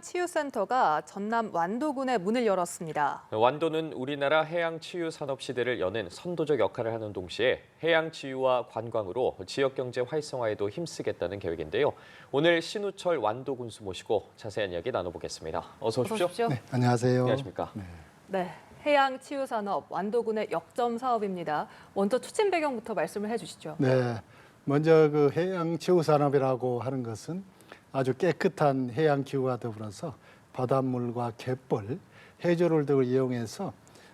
치유센터가 전남 완도군에 문을 열었습니다. 완도는 우리나라 해양치유 산업 시대를 여는 선도적 역할을 하는 동시에 해양치유와 관광으로 지역경제 활성화에도 힘쓰겠다는 계획인데요. 오늘 신우철 완도군수 모시고 자세한 이야기 나눠보겠습니다. 어서 오십시오. 네, 안녕하세요. 안녕하십니까. 네, 해양치유산업 완도군의 역점 사업입니다. 먼저 추진 배경부터 말씀을 해주시죠. 네, 먼저 그 해양치유산업이라고 하는 것은 아주 깨끗한 해양기후와 더불어서 바닷물과 갯벌, 해조류 등을 이용해서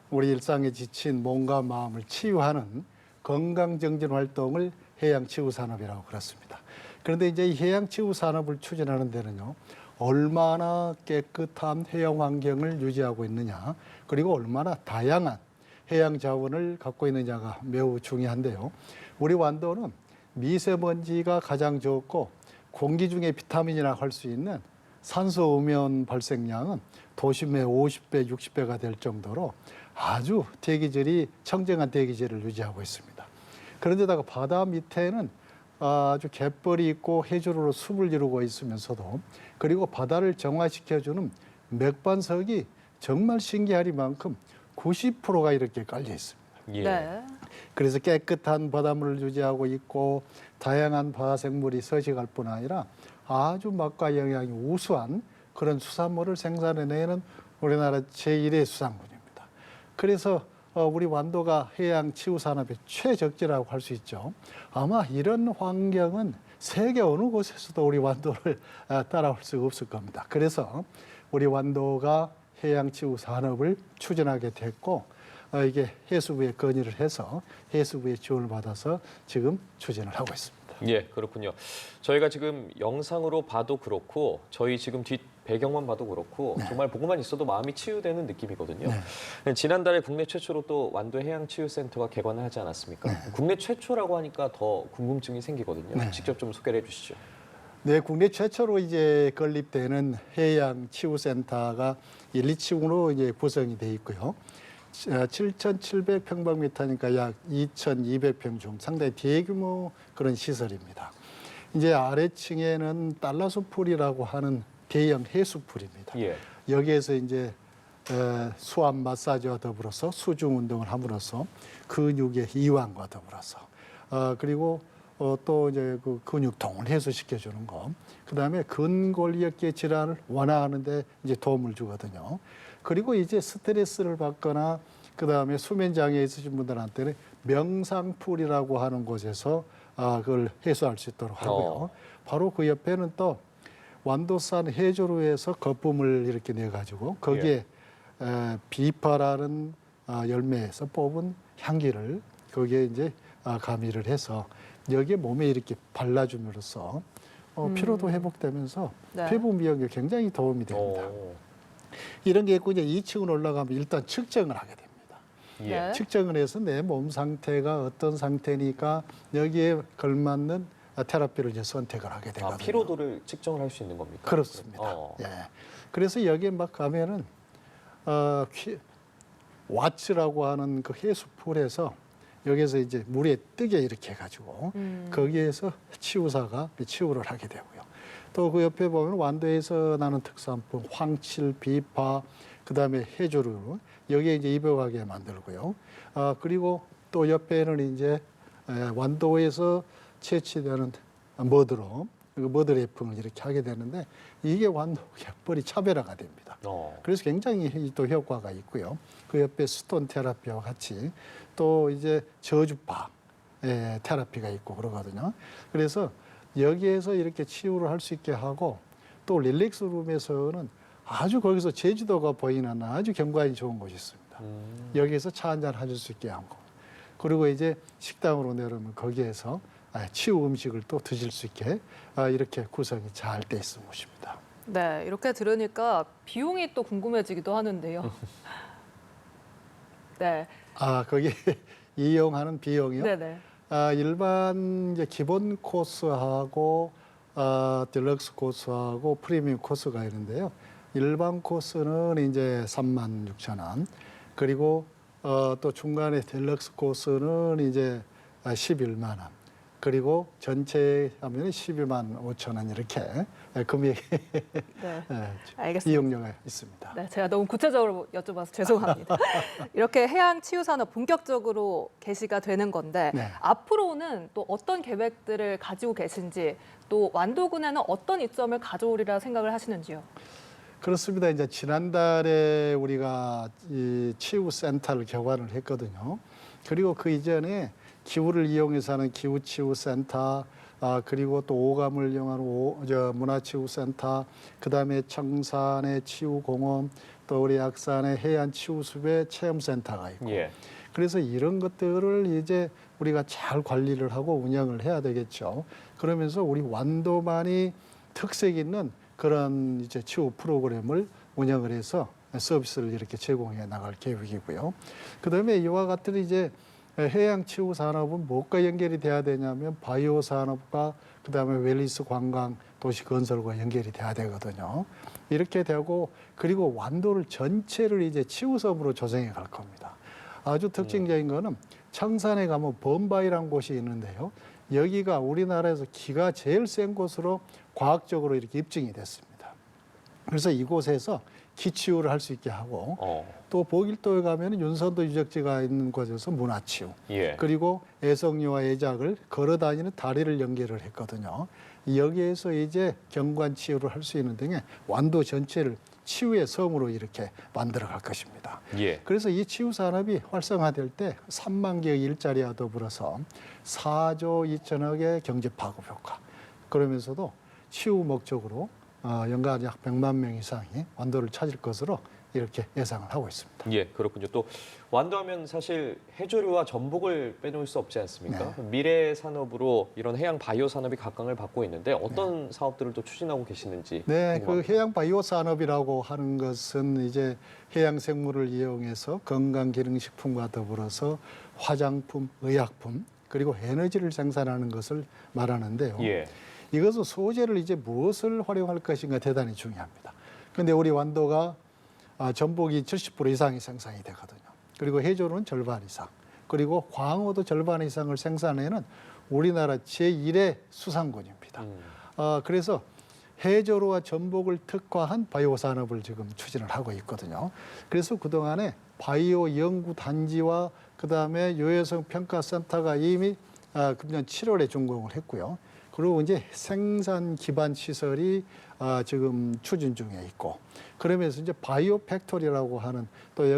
우리 일상에 지친 몸과 마음을 치유하는 건강정진 활동을 해양치유산업이라고 그렇습니다. 그런데 이제 이 해양치유산업을 추진하는 데는요, 얼마나 깨끗한 해양 환경을 유지하고 있느냐, 그리고 얼마나 다양한 해양 자원을 갖고 있느냐가 매우 중요한데요. 우리 완도는 미세먼지가 가장 적고 공기 중에 비타민이라 할 수 있는 산소 음이온 발생량은 도심의 50배, 60배가 될 정도로 아주 대기질이 청정한 대기질을 유지하고 있습니다. 그런데다가 바다 밑에는 아주 갯벌이 있고 해조류로 숲을 이루고 있으면서도 그리고 바다를 정화시켜주는 맥반석이 정말 신기하리만큼 90%가 이렇게 깔려 있습니다. 예. 네. 그래서 깨끗한 바닷물을 유지하고 있고 다양한 바다 생물이 서식할 뿐 아니라 아주 맛과 영양이 우수한 그런 수산물을 생산해내는 우리나라 제1의 수산군입니다. 그래서 우리 완도가 해양치유산업의 최적지라고 할 수 있죠. 아마 이런 환경은 세계 어느 곳에서도 우리 완도를 따라올 수 없을 겁니다. 그래서 우리 완도가 해양치유산업을 추진하게 됐고 이게 해수부에 건의를 해서 해수부의 지원을 받아서 지금 추진을 하고 있습니다. 예, 그렇군요. 저희가 지금 영상으로 봐도 그렇고 저희 지금 뒷 배경만 봐도 그렇고 정말 보고만 있어도 마음이 치유되는 느낌이거든요. 지난달에 국내 최초로 또 완도 해양치유센터가 개관을 하지 않았습니까? 국내 최초라고 하니까 더 궁금증이 생기거든요. 직접 좀 소개를 해주시죠. 네, 국내 최초로 이제 건립되는 해양치유센터가 1, 2층으로 이제 구성이 돼 있고요. 7,700평방미터니까 약 2,200평 중 상당히 대규모 그런 시설입니다. 이제 아래층에는 달라수풀이라고 하는 대형 해수풀입니다. 예. 여기에서 이제 수압 마사지와 더불어서 수중 운동을 함으로써 근육의 이완과 더불어서 그리고 또 이제 그 근육통을 해소시켜주는 거, 그다음에 근골격계 질환을 완화하는데 이제 도움을 주거든요. 그리고 이제 스트레스를 받거나 그다음에 수면 장애 있으신 분들한테는 명상풀이라고 하는 곳에서 그걸 해소할 수 있도록 하고요. 바로 그 옆에는 또 완도산 해조류에서 거품을 이렇게 내 가지고 거기에 비파라는 열매에서 뽑은 향기를 거기에 이제 가미를 해서 여기에 몸에 이렇게 발라줌으로써 피로도 회복되면서 네. 피부 미용에 굉장히 도움이 됩니다. 이런 게 있고 이제 2층으로 올라가면 일단 측정을 하게 됩니다. 예. 네. 측정을 해서 내 몸 상태가 어떤 상태니까 여기에 걸맞는 테라피를 이제 선택을 하게 되거든요. 피로도를 측정을 할 수 있는 겁니까? 그렇습니다. 예. 그래서 여기에 막 가면은 와츠라고 하는 그 해수풀에서 여기서 이제 물에 뜨게 이렇게 해가지고 거기에서 치유사가 치유를 하게 되고요. 또 그 옆에 보면 완도에서 나는 특산품 황칠, 비파, 그다음에 해조류 여기에 이제 입역하게 만들고요. 그리고 또 옆에는 이제 완도에서 채취되는 머드로 머드래핑을 이렇게 하게 되는데 이게 완도 갯벌이 차별화가 됩니다. 그래서 굉장히 또 효과가 있고요. 그 옆에 스톤 테라피와 같이 또 이제 저주파 테라피가 있고 그러거든요. 그래서 여기에서 이렇게 치유를 할 수 있게 하고 또 릴렉스 룸에서는 아주 거기서 제주도가 보이는 아주 경관이 좋은 곳이 있습니다. 여기에서 차 한잔 하실 수 있게 하고 그리고 이제 식당으로 내려오면 거기에서 치유 음식을 또 드실 수 있게 이렇게 구성이 잘 돼 있는 곳입니다. 네, 이렇게 들으니까 비용이 또 궁금해지기도 하는데요. 네. 거기 이용하는 비용이요? 네네. 일반 이제 기본 코스하고 딜럭스 코스하고 프리미엄 코스가 있는데요. 일반 코스는 이제 36,000원. 그리고 또 중간에 딜럭스 코스는 이제 11만 원. 그리고 전체 하면 12만 5천 원 이렇게 금액이 네, 예, 알겠습니다. 이용료가 있습니다. 네, 제가 너무 구체적으로 여쭤봐서 죄송합니다. 이렇게 해양 치유 산업 본격적으로 개시가 되는 건데 네. 앞으로는 또 어떤 계획들을 가지고 계신지 또 완도군에는 어떤 이점을 가져오리라 생각을 하시는지요? 그렇습니다. 이제 지난달에 우리가 이 치유센터를 개관을 했거든요. 그리고 그 이전에 기후를 이용해서 하는 기후치유센터, 그리고 또 오감을 이용하는 문화치유센터, 그다음에 청산의 치유공원, 또 우리 약산의 해안치유숲의 체험센터가 있고. 예. 그래서 이런 것들을 이제 우리가 잘 관리를 하고 운영을 해야 되겠죠. 그러면서 우리 완도만이 특색 있는 그런 이제 치유 프로그램을 운영을 해서 서비스를 이렇게 제공해 나갈 계획이고요. 그다음에 이와 같은 이제 해양 치유 산업은 뭐가 연결이 돼야 되냐면 바이오 산업과 그다음에 웰니스 관광 도시 건설과 연결이 돼야 되거든요. 이렇게 되고 그리고 완도를 전체를 이제 치유섬으로 조성해 갈 겁니다. 아주 특징적인 거는 청산에 가면 범바이라는 곳이 있는데요. 여기가 우리나라에서 기가 제일 센 곳으로 과학적으로 이렇게 입증이 됐습니다. 그래서 이곳에서 기치유를 할 수 있게 하고 또 보길도에 가면 윤선도 유적지가 있는 곳에서 문화치유 예. 그리고 애성리와 애작을 걸어다니는 다리를 연결을 했거든요. 여기에서 이제 경관치유를 할 수 있는 등의 완도 전체를 치유의 섬으로 이렇게 만들어 갈 것입니다. 예. 그래서 이 치유 산업이 활성화될 때 3만 개의 일자리와 더불어서 4조 2천억의 경제 파급 효과. 그러면서도 치유 목적으로 연간 약 100만 명 이상이 완도를 찾을 것으로 이렇게 예상을 하고 있습니다. 예, 그렇군요. 또 완도하면 사실 해조류와 전복을 빼놓을 수 없지 않습니까? 네. 미래 산업으로 이런 해양 바이오 산업이 각광을 받고 있는데 어떤 사업들을 또 추진하고 계시는지 네, 그 궁금합니다. 해양 바이오 산업이라고 하는 것은 이제 해양 생물을 이용해서 건강 기능 식품과 더불어서 화장품, 의약품 그리고 에너지를 생산하는 것을 말하는데요. 예. 이것은 소재를 이제 무엇을 활용할 것인가 대단히 중요합니다. 그런데 우리 완도가 전복이 70% 이상이 생산이 되거든요. 그리고 해조는 절반 이상, 그리고 광어도 절반 이상을 생산하는 우리나라 제1의 수산군입니다. 그래서 해조류와 전복을 특화한 바이오 산업을 지금 추진을 하고 있거든요. 그래서 그동안에 바이오 연구 단지와 그다음에 요해성 평가센터가 이미 금년 7월에 준공을 했고요. 그리고 이제 생산 기반 시설이 지금 추진 중에 있고, 그러면서 이제 바이오 팩토리라고 하는 또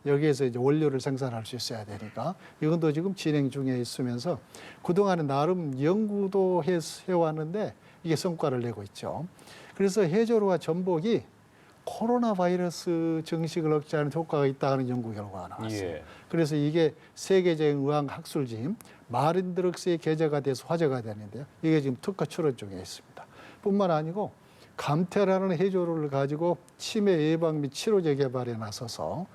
여기에서 이제 원료를 생산할 수 있어야 되니까 이것도 지금 진행 중에 있으면서 그동안에 나름 연구도 해왔는데 이게 성과를 내고 있죠. 그래서 해조류와 전복이 코로나 바이러스 증식을 억제하는 효과가 있다는 연구 결과가 나왔어요. 예. 그래서 이게 세계적인 의학 학술지 마린드럭스의 계제가 돼서 화제가 되는데요. 이게 지금 특허 출원 중에 있습니다. 뿐만 아니고 감태라는 해조류를 가지고 치매 예방 및 치료제 개발에 나서서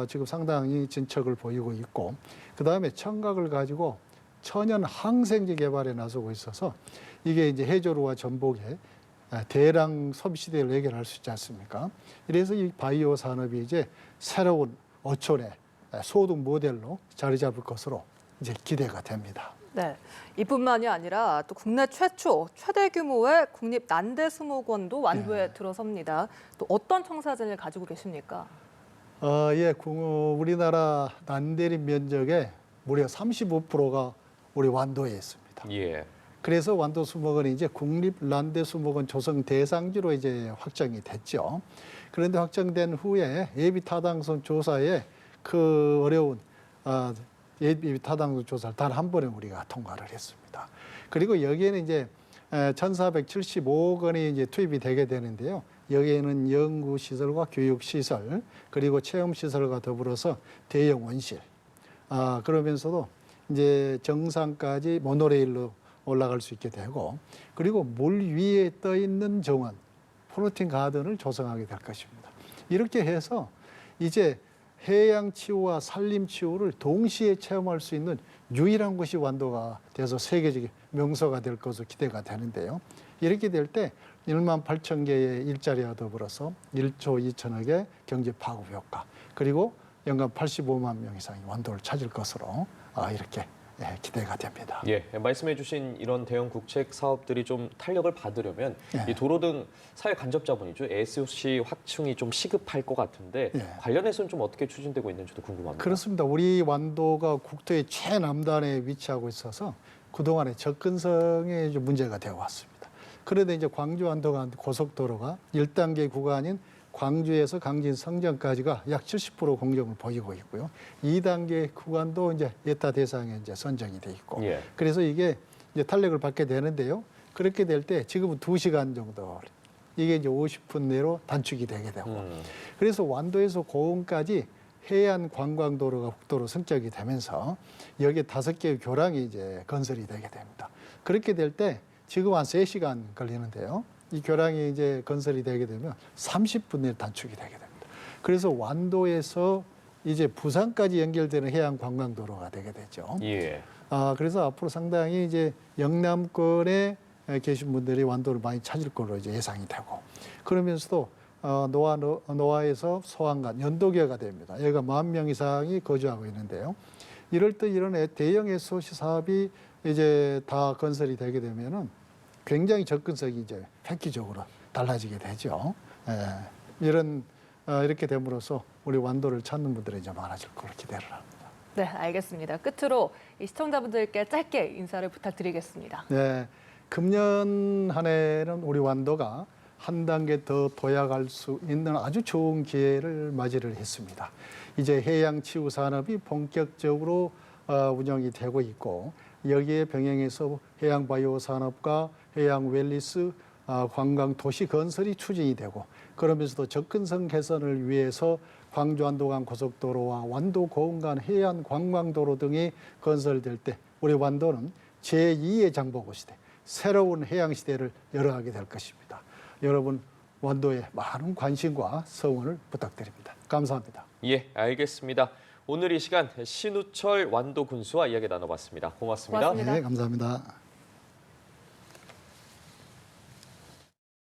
지금 상당히 진척을 보이고 있고, 그다음에 청각을 가지고 천연 항생제 개발에 나서고 있어서 이게 이제 해조류와 전복의 대량 소비 시대를 해결할 수 있지 않습니까? 이래서 이 바이오 산업이 이제 새로운 어촌의 소득 모델로 자리 잡을 것으로 이제 기대가 됩니다. 네, 이뿐만이 아니라 또 국내 최초 최대 규모의 국립 난대수목원도 완도에 들어섭니다. 또 어떤 청사진을 가지고 계십니까? 예, 우리나라 난대림 면적의 무려 35%가 우리 완도에 있습니다. 예. 그래서 완도 수목원이 이제 국립 난대수목원 조성 대상지로 이제 확정이 됐죠. 그런데 확정된 후에 예비 타당성 조사에 그 어려운 예비 타당성 조사를 단 한 번에 우리가 통과를 했습니다. 그리고 여기에는 이제 1,475억 원이 이제 투입이 되게 되는데요. 여기에는 연구 시설과 교육 시설 그리고 체험 시설과 더불어서 대형 원실. 그러면서도 이제 정상까지 모노레일로 올라갈 수 있게 되고, 그리고 물 위에 떠 있는 정원, 플로팅 가든을 조성하게 될 것입니다. 이렇게 해서 이제 해양 치유와 산림 치유를 동시에 체험할 수 있는 유일한 곳이 완도가 돼서 세계적인 명소가 될 것으로 기대가 되는데요. 이렇게 될 때 1만 8천 개의 일자리와 더불어서 1조 2천억의 경제 파급 효과, 그리고 연간 85만 명 이상이 완도를 찾을 것으로 이렇게 기대가 됩니다. 예, 말씀해주신 이런 대형 국책 사업들이 좀 탄력을 받으려면 이 도로 등 사회 간접 자본이죠. SOC 확충이 좀 시급할 것 같은데 관련해서는 좀 어떻게 추진되고 있는지도 궁금합니다. 그렇습니다. 우리 완도가 국토의 최남단에 위치하고 있어서 그동안에 접근성에 좀 문제가 되어 왔습니다. 그런데 이제 광주 완도간 고속도로가 1단계 구간인 광주에서 강진 성전까지가 약 70% 공정을 보이고 있고요. 2단계 구간도 이제 예타 대상에 이제 선정이 돼 있고. 그래서 이게 이제 탄력을 받게 되는데요. 그렇게 될 때 지금은 2시간 정도 이게 이제 50분 내로 단축이 되게 되고. 그래서 완도에서 고흥까지 해안 관광도로가 국도로 선적이 되면서 여기에 5개의 교량이 이제 건설이 되게 됩니다. 그렇게 될 때 지금 한 3시간 걸리는데요. 이 교량이 이제 건설이 되게 되면 30분 내에 단축이 되게 됩니다. 그래서 완도에서 이제 부산까지 연결되는 해안 관광도로가 되게 되죠. 그래서 앞으로 상당히 이제 영남권에 계신 분들이 완도를 많이 찾을 걸로 이제 예상이 되고, 그러면서도 노화에서 소환간 연도계가 됩니다. 여기가 10,000명 이상이 거주하고 있는데요. 이럴 때 이런 대형 SOC 사업이 이제 다 건설이 되게 되면은 굉장히 접근성이 이제 획기적으로 달라지게 되죠. 이렇게 됨으로써 우리 완도를 찾는 분들이 이제 많아질 걸로 기대를 합니다. 네, 알겠습니다. 끝으로 이 시청자분들께 짧게 인사를 부탁드리겠습니다. 네, 금년 한 해는 우리 완도가 한 단계 더 도약할 수 있는 아주 좋은 기회를 맞이를 했습니다. 이제 해양치유 산업이 본격적으로 운영이 되고 있고, 여기에 병행해서 해양바이오 산업과 해양 웰리스, 관광 도시 건설이 추진이 되고, 그러면서도 접근성 개선을 위해서 광주 완도간 고속도로와 완도 고흥간 해안 관광도로 등이 건설될 때 우리 완도는 제2의 장보고 시대, 새로운 해양 시대를 열어가게 될 것입니다. 여러분 완도에 많은 관심과 성원을 부탁드립니다. 감사합니다. 예, 알겠습니다. 오늘 이 시간 신우철 완도 군수와 이야기 나눠봤습니다. 고맙습니다. 고맙습니다. 네, 감사합니다.